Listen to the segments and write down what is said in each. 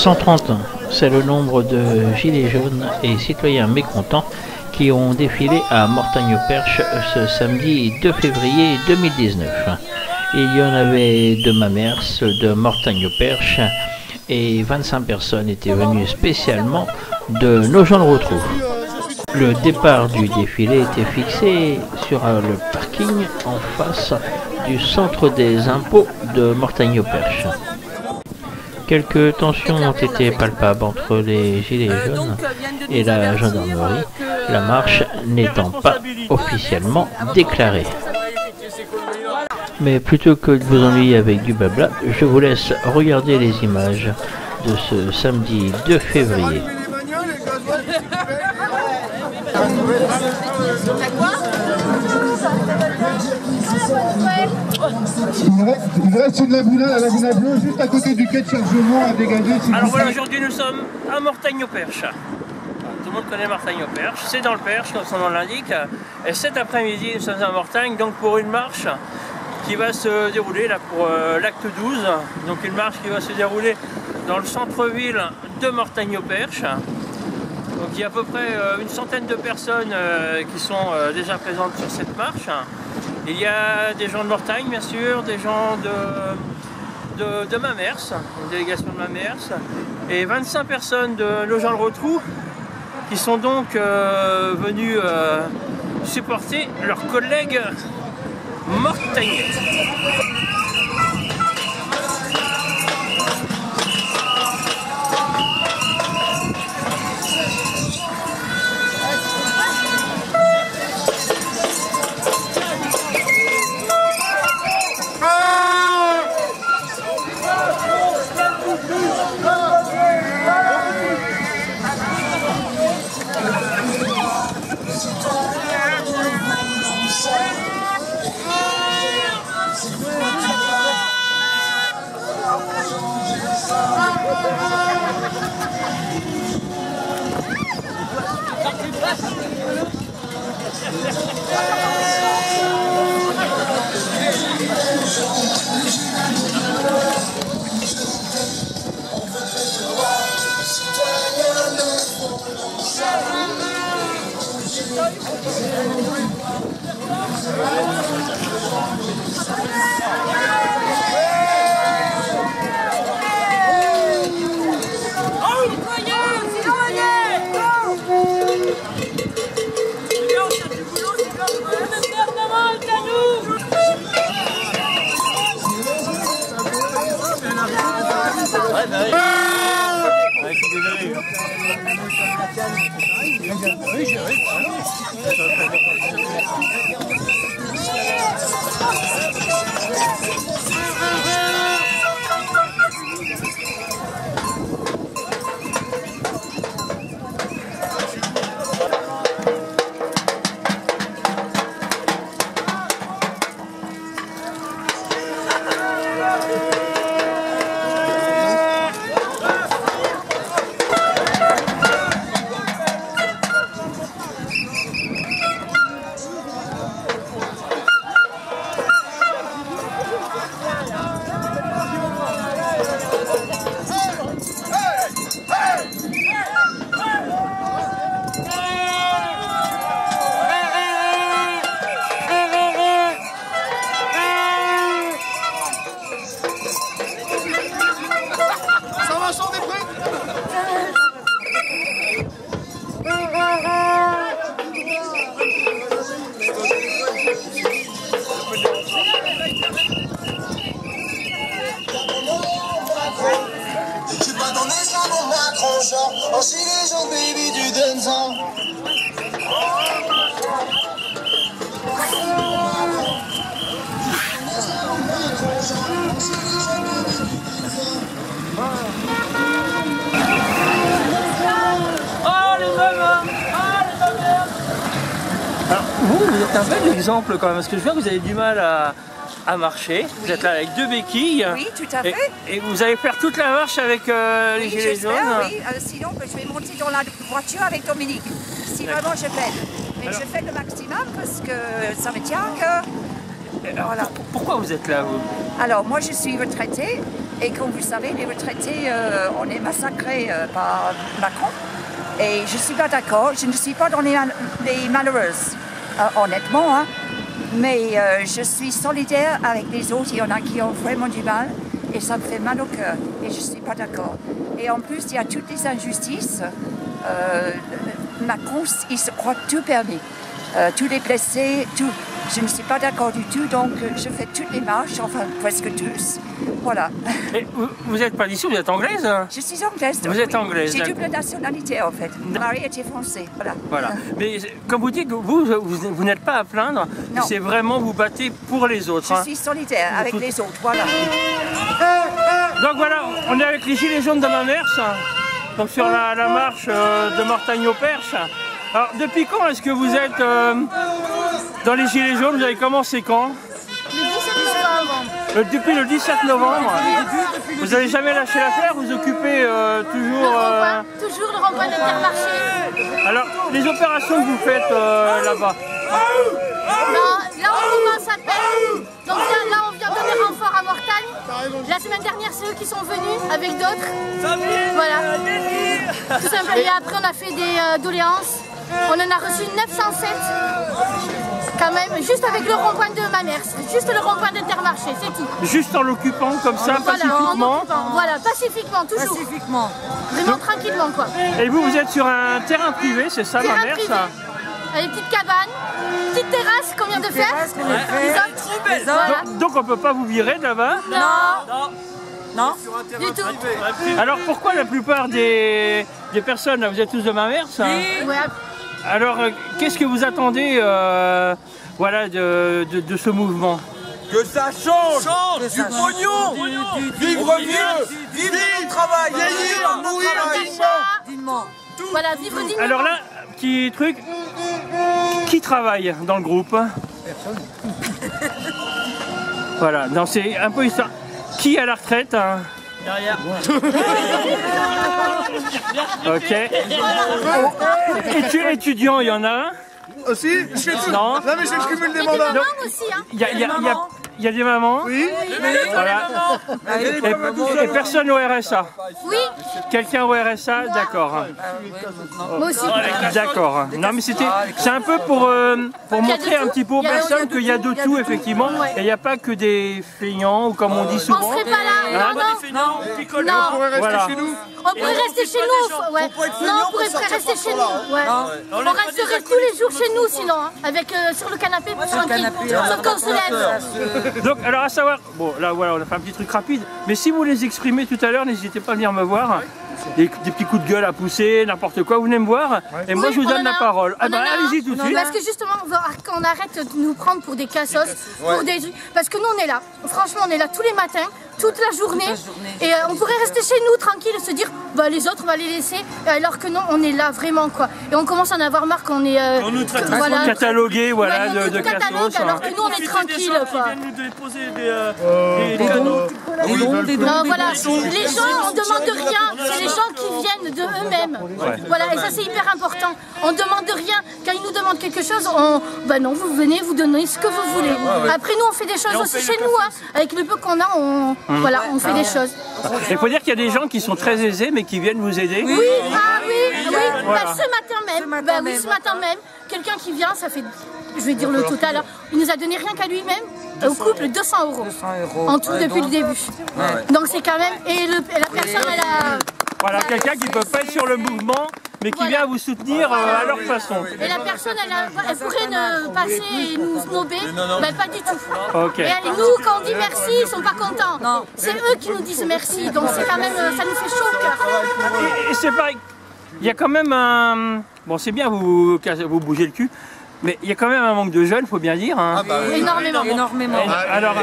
130, c'est le nombre de gilets jaunes et citoyens mécontents qui ont défilé à Mortagne-au-Perche ce samedi 2 février 2019. Il y en avait de Mamers, de Mortagne-au-Perche et 25 personnes étaient venues spécialement de Nogent-le-Rotrou. Le départ du défilé était fixé sur le parking en face du centre des impôts de Mortagne-au-Perche. Quelques tensions ont été palpables entre les gilets jaunes et la gendarmerie, la marche n'étant pas officiellement déclarée. Mais plutôt que de vous ennuyer avec du blabla, je vous laisse regarder les images de ce samedi 2 février. Il reste une laguna, la laguna bleue, juste à côté du quai de chargement à dégager. Alors voilà, aujourd'hui nous sommes à Mortagne-au-Perche. Tout le monde connaît Mortagne-au-Perche, c'est dans le Perche comme son nom l'indique. Et cet après-midi nous sommes à Mortagne donc pour une marche qui va se dérouler là pour l'acte 12. Donc une marche qui va se dérouler dans le centre-ville de Mortagne-au-Perche. Donc il y a à peu près une centaine de personnes qui sont déjà présentes sur cette marche. Il y a des gens de Mortagne bien sûr, des gens de Mamers, une délégation de Mamers, et 25 personnes de Nogent-le-Rotrou qui sont donc venus supporter leurs collègues mortagnais. Oh, si les gens, baby, tu donnes ça. Alors, vous êtes un bel exemple quand même, parce que je vois que vous avez du mal à marcher. Vous êtes là avec 2 béquilles. Oui, tout à fait. Et vous allez faire toute la marche avec les gilets jaunes. Oui, sinon je vais monter dans la voiture avec Dominique. Si vraiment je peine. Mais alors, je fais le maximum parce que ça me tient que... Alors, voilà. Pourquoi vous êtes là, vous? Alors, moi je suis retraitée Et comme vous savez, les retraités, on est massacrés par Macron. Et je ne suis pas d'accord, je ne suis pas dans les malheureuses, honnêtement. Hein. Mais je suis solidaire avec les autres, il y en a qui ont vraiment du mal. Et ça me fait mal au cœur. Et je ne suis pas d'accord. Et en plus, il y a toutes les injustices. Macron, il se croit tout permis. Tous les blessés, tout. Je ne suis pas d'accord du tout, donc je fais toutes les marches, enfin presque tous. Voilà. Et vous n'êtes pas d'ici, vous êtes anglaise? Je suis anglaise. Vous êtes anglaise. J'ai double nationalité en fait. Mon mari était français. Voilà. Mais comme vous dites, vous n'êtes pas à plaindre. C'est vraiment vous battez pour les autres. Je suis solidaire avec les autres, voilà. Donc voilà, on est avec les Gilets jaunes de Mamers, donc sur la marche de Mortagne-au-Perche. Alors depuis quand est-ce que vous êtes dans les Gilets jaunes? Vous avez commencé quand? Le 17 novembre. Depuis le 17 novembre. Vous n'avez jamais lâché l'affaire? Vous occupez toujours... Toujours le rond-point d'Intermarché. Alors, les opérations que vous faites là-bas? Là on commence à peine. Donc là on vient donner renfort à Mortagne. La semaine dernière c'est eux qui sont venus avec d'autres. Voilà. Tout simplement. Et après on a fait des doléances. On en a reçu 907 quand même, juste avec le rond-point de Mamers, juste le rond-point d'Intermarché, c'est tout. Juste en l'occupant comme ça, pacifiquement? Voilà, pacifiquement, toujours. Pacifiquement. Vraiment tranquillement quoi. Et vous êtes sur un terrain privé, c'est ça, Mamers? Des petites cabanes, petite terrasse qu'on vient de faire. Voilà. Donc on ne peut pas vous virer de là-bas? Non. Du tout. Alors pourquoi la plupart des personnes, là, vous êtes tous de Mamers? Oui. Alors qu'est-ce que vous attendez voilà, de ce mouvement? Que ça change, du pognon, vivre mieux, vivre le travail, vieillir, mourir dignement. Voilà, vivre dignement. Alors là, petit truc, qui travaille dans le groupe? Personne. Voilà, c'est un peu histoire. Qui est à la retraite hein? Derrière. Ok. Étudiant, il y en a un? Aussi? Non. Non, mais je cumule des mandats. Il y a des mamans? Oui. Voilà. Et personne au RSA? Oui. Quelqu'un au RSA? D'accord. Moi aussi. D'accord. Non mais c'est un peu pour montrer un petit peu aux personnes qu'il y a de tout effectivement. Et il n'y a pas que des feignants ou comme on dit souvent. On serait pas là. Non. On pourrait rester chez nous. On pourrait rester chez nous. Ouais. Non, on pourrait rester chez nous. Ouais. On resterait tous les jours chez nous sinon, avec sur le canapé tranquille. Sauf qu'on se lève. Donc alors à savoir, bon là voilà on a fait un petit truc rapide, mais si vous les exprimez tout à l'heure, n'hésitez pas à venir me voir. Des petits coups de gueule à pousser, n'importe quoi, vous venez me voir et moi je vous donne la parole. Ah bah allez-y tout de suite. Parce que justement, qu'on arrête de nous prendre pour des cassos, parce que nous on est là, franchement on est là tous les matins, toute la journée, et on pourrait rester chez nous tranquille et se dire bah les autres on va les laisser, alors que non on est là vraiment quoi. Et on commence à en avoir marre qu'on est on nous traite catalogué voilà de cassos. Alors que nous on est tranquille quoi. Ils viennent nous déposer des cadeaux. Non, voilà. Les gens on demande rien, c'est les gens qui viennent de eux-mêmes. Voilà, et ça c'est hyper important. On demande rien. Quand ils nous demandent quelque chose, bah non, vous venez, vous donnez ce que vous voulez. Après nous on fait des choses aussi chez nous, hein. Avec le peu qu'on a, voilà, on fait des choses. Il faut dire qu'il y a des gens qui sont très aisés mais qui viennent vous aider. Oui, voilà. Bah, ce matin même, quelqu'un qui vient, ça fait, je vais dire le total, il nous a donné rien qu'à lui-même. Au couple 200 € en tout depuis le début. Donc c'est quand même, et la personne elle a... Voilà, quelqu'un qui ne peut pas être sur le mouvement, mais qui vient vous soutenir à leur façon. Et la personne, elle pourrait ne passer et nous snober, mais pas du tout. Okay. Et nous, quand on dit merci, ils ne sont pas contents. C'est eux qui nous disent merci, donc c'est quand même, ça nous fait chaud au cœur. Et c'est pareil, il y a quand même un... Bon, c'est bien, vous bougez le cul. Mais il y a quand même un manque de jeunes, il faut bien dire. Hein. Énormément. Alors,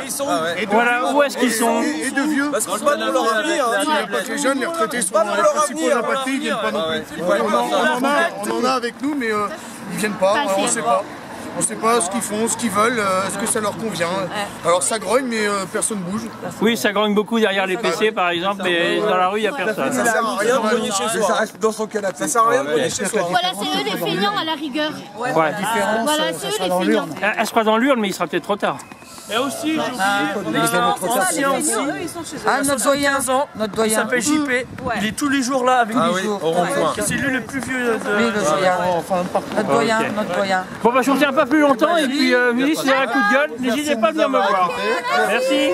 voilà, où est-ce qu'ils sont? Et de vieux. Parce qu'on se bat pour leur vie. Il n'y a pas que les jeunes, les retraités sont les principaux de la patrie, ils ne viennent pas non plus. On en a avec nous, mais ils ne viennent pas, on ne sait pas. On ne sait pas ce qu'ils font, ce qu'ils veulent, est-ce que ça leur convient. Alors ça grogne, mais personne ne bouge. Oui, ça grogne beaucoup derrière les PC par exemple, mais dans la rue, il n'y a personne. Ça sert à rien de cogner chez soi. Ça reste dans son canapé. Ça sert à rien de cogner chez soi. Voilà, c'est eux les feignants à la rigueur. Ouais. Voilà, c'est eux les feignants. Elle se croit dans l'urne, mais il sera peut-être trop tard. Et aussi, j'ai oublié, ancien aussi, notre doyen, 15 ans, il s'appelle JP, il est tous les jours là avec nous. C'est lui le plus vieux de... Oui, le doyen. Notre doyen. Bon bah je ne retiens pas plus longtemps et puis Willy, si vous avez un coup de gueule, n'hésitez pas à venir me voir. Merci.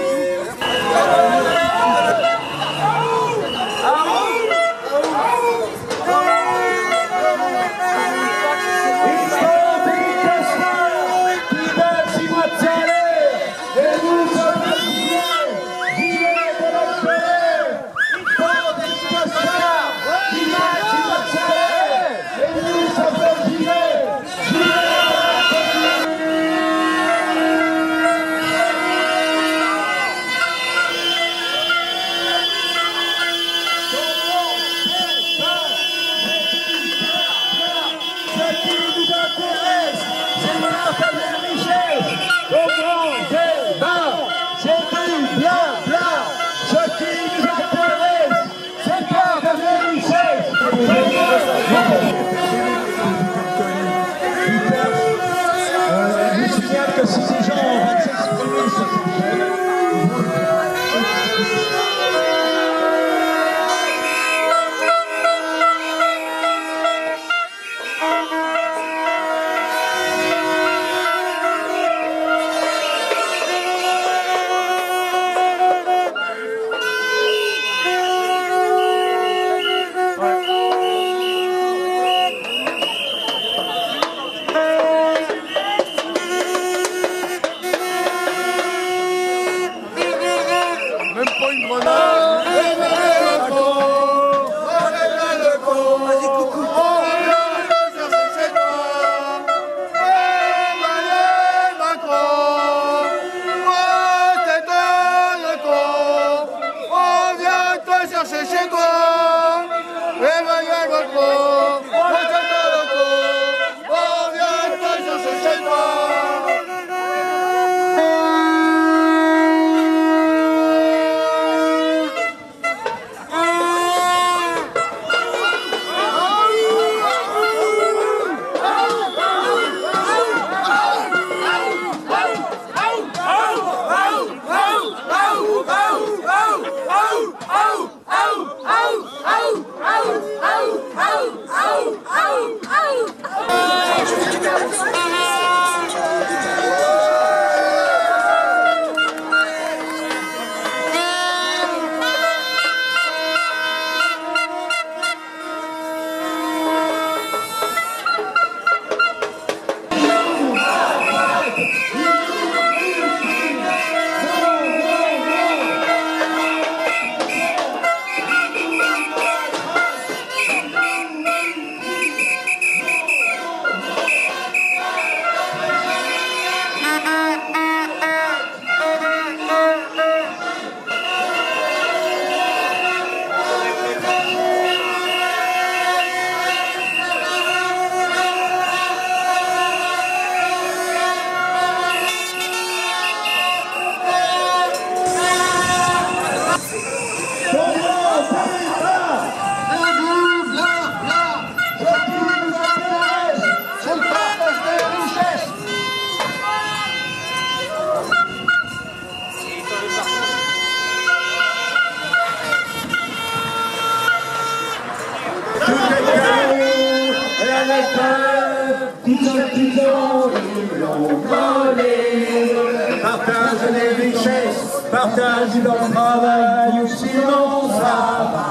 Partage les richesses, partage leur travail, ou sinon ça va.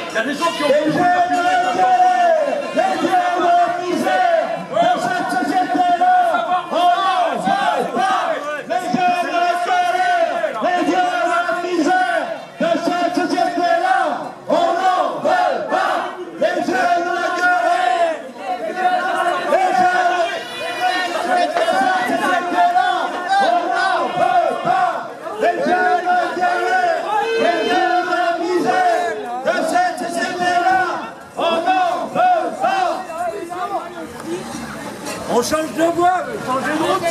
Il y a des gens qui ont on change de voie, changez de route.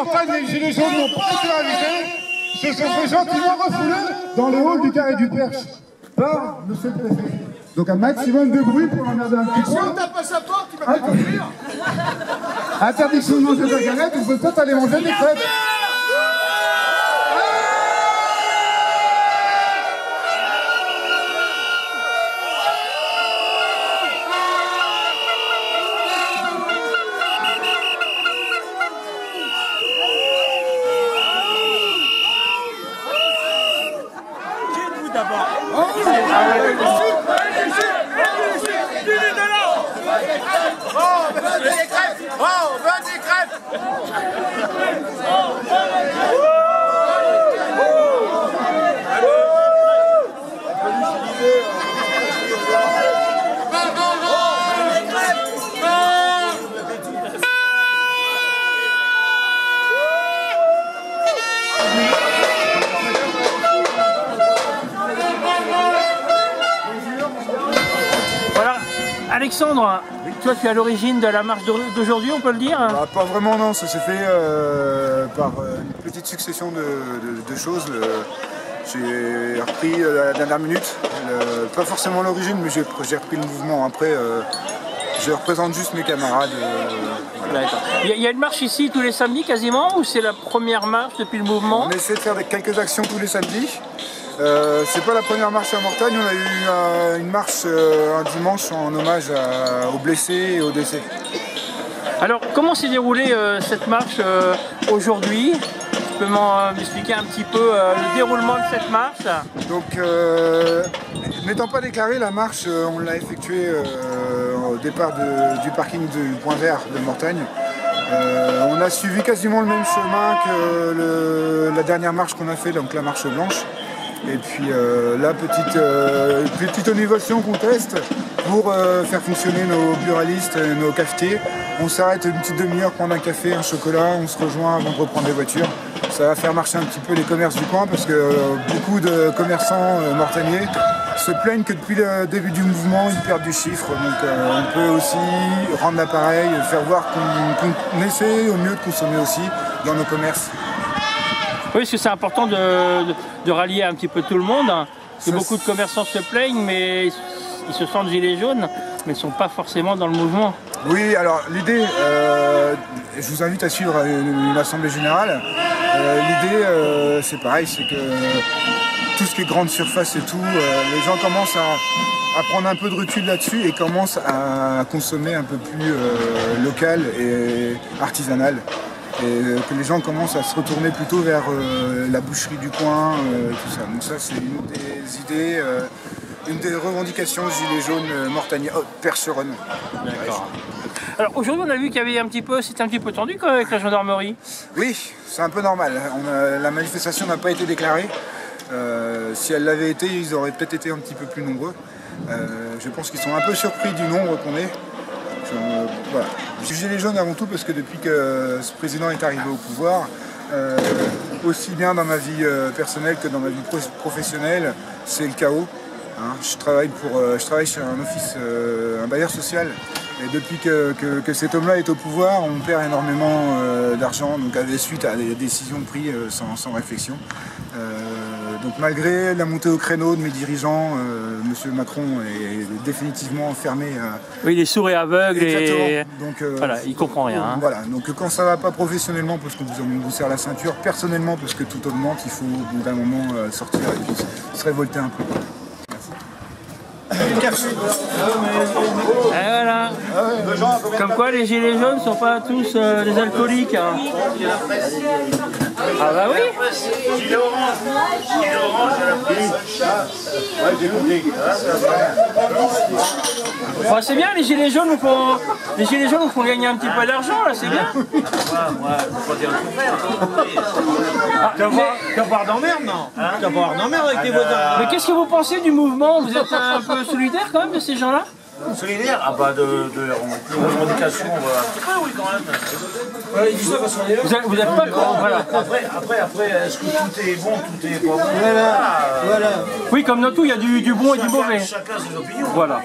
Mortagne et les Gilets jaunes n'ont pas été invités, se sont fait gentiment refouler dans le hall du Carré du Perche par monsieur le préfet. Donc un maximum de bruit pour emmerder un petit peu. Si on tape à sa porte, il va pas ouvrir. Interdiction de manger de la galette, on peut peut-être aller manger des crêpes. Alexandre, toi tu es à l'origine de la marche d'aujourd'hui, on peut le dire? Pas vraiment, non, ça s'est fait par une petite succession de choses. J'ai repris à la dernière minute, pas forcément l'origine, mais j'ai repris le mouvement après. Je représente juste mes camarades. D'accord. Il y a une marche ici tous les samedis quasiment, ou c'est la première marche depuis le mouvement? On essaie de faire quelques actions tous les samedis. C'est pas la première marche à Mortagne, on a eu une marche un dimanche en hommage aux blessés et aux décès. Alors comment s'est déroulée cette marche aujourd'hui? Tu peux m'expliquer un petit peu le déroulement de cette marche? Donc n'étant pas déclarée, la marche on l'a effectuée au départ du parking du Point Vert de Mortagne. On a suivi quasiment le même chemin que la dernière marche qu'on a fait, donc la marche blanche. Et puis là, petite innovation qu'on teste pour faire fonctionner nos buralistes, nos cafetiers. On s'arrête une petite demi-heure, prendre un café, un chocolat, on se rejoint avant de reprendre les voitures. Ça va faire marcher un petit peu les commerces du coin parce que beaucoup de commerçants mortaniers se plaignent que depuis le début du mouvement, ils perdent du chiffre. Donc on peut aussi rendre l'appareil, faire voir qu'on essaie au mieux de consommer aussi dans nos commerces. Oui, parce que c'est important de rallier un petit peu tout le monde. Parce que beaucoup de commerçants se plaignent, mais ils se sentent gilets jaunes, mais ne sont pas forcément dans le mouvement. Oui, alors l'idée, je vous invite à suivre une assemblée générale. L'idée, c'est pareil, c'est que tout ce qui est grande surface et tout, les gens commencent à prendre un peu de recul là-dessus et commencent à consommer un peu plus local et artisanal. Et que les gens commencent à se retourner plutôt vers la boucherie du coin, tout ça. Donc ça, c'est une des idées, une des revendications gilets jaunes mortagnais, Percheronne. D'accord. Alors aujourd'hui, on a vu qu'il y avait c'était un petit peu tendu quand même avec la gendarmerie. Oui, c'est un peu normal. La manifestation n'a pas été déclarée. Si elle l'avait été, ils auraient peut-être été un petit peu plus nombreux. Je pense qu'ils sont un peu surpris du nombre qu'on est. Voilà. Je suis gilet jaune avant tout parce que depuis que ce président est arrivé au pouvoir, aussi bien dans ma vie personnelle que dans ma vie professionnelle, c'est le chaos. Hein. Je travaille chez un office, un bailleur social, et depuis que cet homme-là est au pouvoir, on perd énormément d'argent, donc suite à des décisions prises sans réflexion. Donc malgré la montée au créneau de mes dirigeants, M. Macron est définitivement fermé à... Oui, il est sourd et aveugle. Exactement. Et donc, voilà, il comprend rien. Hein. Voilà, donc quand ça va pas professionnellement parce qu'on vous serre la ceinture, personnellement parce que tout augmente, il faut au bout d'un moment sortir et puis se révolter un peu. Et voilà. Comme quoi les gilets jaunes ne sont pas tous des alcooliques. Hein. Ah bah oui. Bon, c'est bien, les gilets jaunes nous font gagner un petit peu d'argent, là, c'est bien. Ouais, faut pas dire le contraire. Tu vas avoir d'emmerde, non? Tu vas avoir d'emmerde avec tes voisins. Mais qu'est-ce que vous pensez du mouvement? Vous êtes un peu solidaire quand même de ces gens-là? Solidaire? Ah bah de revendication, un petit peu, oui, quand même. Ouais, il dit ça parce qu'on est là. Vous n'êtes pas contre, voilà. Après, est-ce que tout est bon, tout est pas bon? Voilà. Oui, comme dans tout, il y a du bon et du mauvais. Chacun ses opinions. Voilà.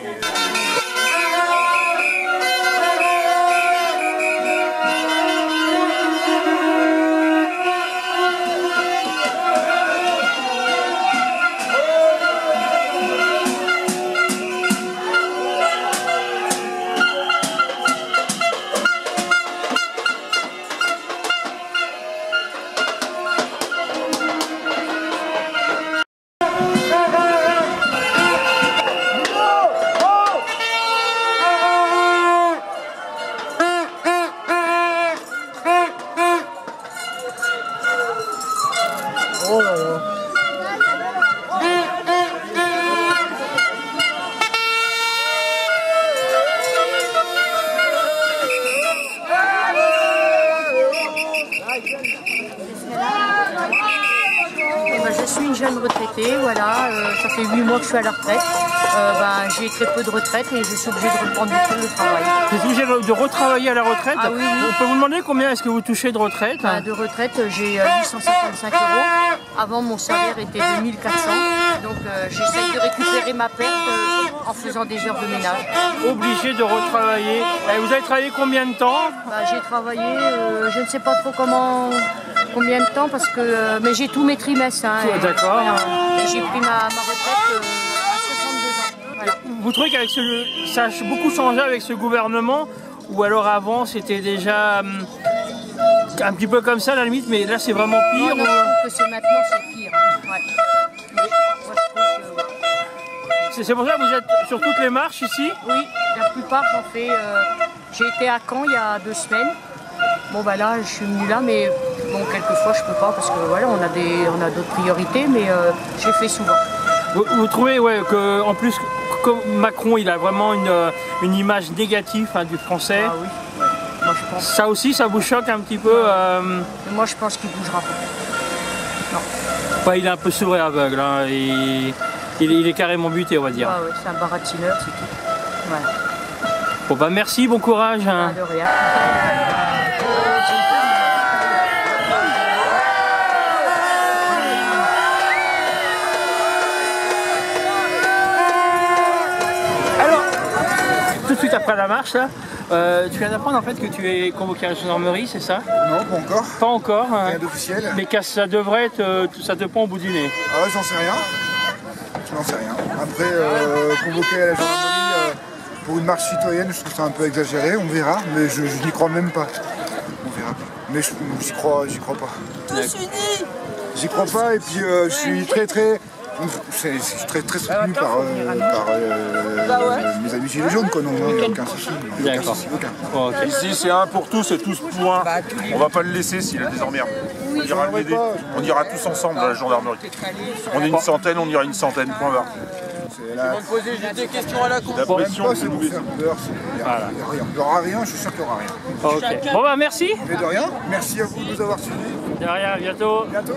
retraitée, voilà, ça fait 8 mois que je suis à la retraite. J'ai très peu de retraite et je suis obligée de reprendre le travail. Vous êtes obligée de retravailler à la retraite? Ah oui, oui. On peut vous demander combien est-ce que vous touchez de retraite? De retraite, j'ai 855 €. Avant, mon salaire était de 1400. Donc j'essaye de récupérer ma perte en faisant des heures de ménage. Obligé de retravailler. Et vous avez travaillé combien de temps? J'ai travaillé, je ne sais pas trop combien de temps, parce que mais j'ai tous mes trimestres. D'accord. Voilà. J'ai pris ma retraite à 62 ans. Voilà. Vous trouvez qu'avec ça a beaucoup changé avec ce gouvernement, ou alors avant c'était déjà un petit peu comme ça à la limite, mais là c'est vraiment pire? Non, je trouve que c'est maintenant c'est pire. Ouais. Moi, je trouve que... C'est pour ça que vous êtes sur toutes les marches ici? Oui, la plupart j'en fais. J'ai été à Caen il y a 2 semaines. Bon là je suis venue là, mais bon quelquefois je peux pas parce que voilà on a d'autres priorités, mais je les fais souvent. Vous trouvez que en plus comme Macron il a vraiment une image négative du français? Ah oui, ouais. Moi je pense. Ça aussi ça vous choque un petit peu? Moi je pense qu'il bougera pas. Non. Il est un peu sourd et aveugle, hein, il est carrément buté, on va dire. Ah ouais, c'est un baratineur, c'est tout. Voilà. Bon merci, bon courage. Hein. De rien. Alors, tout de suite après la marche, là, tu viens d'apprendre en fait que tu es convoqué à la gendarmerie, c'est ça? Non, pas encore. Pas encore. Rien d'officiel. Mais ça devrait être, ça te prend au bout du nez. Ah, j'en sais rien. J'en sais rien. Après, convoqué à la gendarmerie pour une marche citoyenne, je trouve ça un peu exagéré, on verra, mais je n'y crois même pas. On verra. Mais j'y crois pas. Tous unis. J'y crois pas, et puis je suis très soutenu par mes amis gilets jaunes, quoi. Non, il n'y a aucun souci. D'accord. Okay. Ici c'est un pour tous et tous pour un. On va pas le laisser s'il a des emmerdes. On ira tous ensemble à la gendarmerie. On est une centaine, on ira une centaine, point barre. Ils vont me poser juste des questions à la con. La pression, c'est pour faire peur, il n'y aura rien, je suis sûr qu'il n'y aura rien. Ok. Bon merci. Mais de rien, merci à vous de nous avoir suivis. De rien, à bientôt. Bientôt.